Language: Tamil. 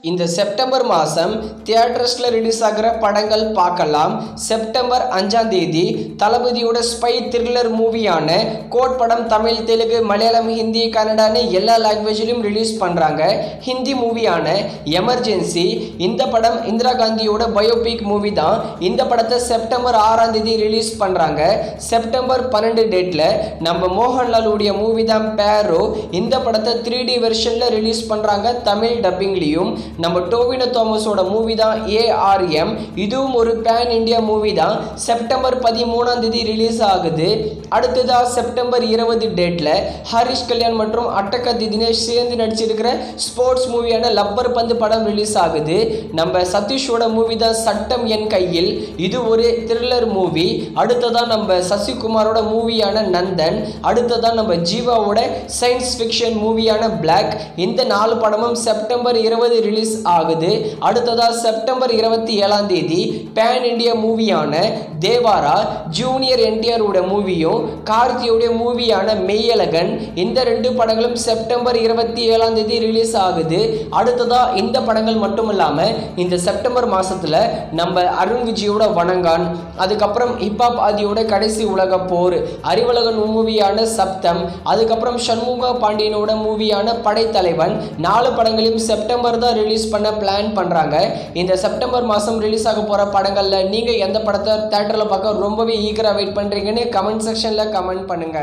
இந்த செப்டம்பர் மாதம் தியேட்டர்ஸில் ரிலீஸ் ஆகிற படங்கள் பார்க்கலாம். செப்டம்பர் 5ஆம் தேதி தளபதியோட ஸ்பை த்ரில்லர் மூவியான கோட் படம் தமிழ், தெலுங்கு, மலையாளம், ஹிந்தி, கன்னடான்னு எல்லா லாங்குவேஜிலும் ரிலீஸ் பண்ணுறாங்க. ஹிந்தி மூவியான எமர்ஜென்சி, இந்த படம் இந்திரா காந்தியோட பயோபிக் மூவி தான். இந்த படத்தை செப்டம்பர் 6ஆம் தேதி ரிலீஸ் பண்ணுறாங்க. செப்டம்பர் 12 டேட்டில் நம்ம மோகன்லாலுடைய மூவி தான் பேரோ. இந்த படத்தை 3D வெர்ஷனில் ரிலீஸ் பண்ணுறாங்க, தமிழ் டப்பிங்லேயும். நம்ம டோவினோ தாமஸோட மூவி தான் ARM. இதுவும் ஒரு பேன் இண்டியா மூவி தான். செப்டம்பர் 13ஆம் தேதி ரிலீஸ் ஆகுது. அடுத்ததா செப்டம்பர் 20 டேட்டில் ஹரிஷ் கல்யாண் மற்றும் அட்டகத்தி தினேஷ் சேர்ந்து நடிச்சிருக்கிற ஸ்போர்ட்ஸ் மூவியான லப்பர் பந்து படம் ரிலீஸ் ஆகுது. நம்ம சதீஷோட மூவி தான் சட்டம் என் கையில். இது ஒரு த்ரில்லர் மூவி. அடுத்ததா நம்ம சசிகுமாரோட மூவியான நந்தன். அடுத்ததா நம்ம ஜீவாவோட சயின்ஸ் ஃபிக்ஷன் மூவியான பிளாக். இந்த 4 படமும் செப்டம்பர் 20 ரிலீஸ் ஆகுது. அடுத்ததா செப்டம்பர் 27ஆம் தேதி பேன் இண்டியா மூவியான தேவாரா, ஜூனியர் NTR உடைய மூவியும் கார்த்தியோட மூவியான மெய்யழகன், இந்த 2 படங்களும் செப்டம்பர் 27ஆம் தேதி ரிலீஸ் ஆகுது. அடுத்ததா இந்த படங்கள் மட்டும் இல்லாம இந்த செப்டம்பர் மாசத்துல நம்ம அருண் விஜயோட வணங்கான், அதுக்கப்புறம் ஹிப்ஹாப் ஆதியோட கடைசி உலக போர், அறிவழகன் மூவியான சப்தம், அதுக்கப்புறம் சண்முக பாண்டியனோட மூவியான படைத்தலைவன், 4 படங்களையும் செப்டம்பர் தான் ரிலீஸ் பண்ண பிளான் பண்றாங்க. இந்த செப்டம்பர் மாதம் ரிலீஸ் ஆக போற படங்கள்ல நீங்க எந்த படத்தை தியேட்டர்ல பார்க்க ரொம்பவே ஈகரா வெயிட் பண்றீங்கன்னு கமெண்ட் செக்ஷன்ல கமெண்ட் பண்ணுங்க.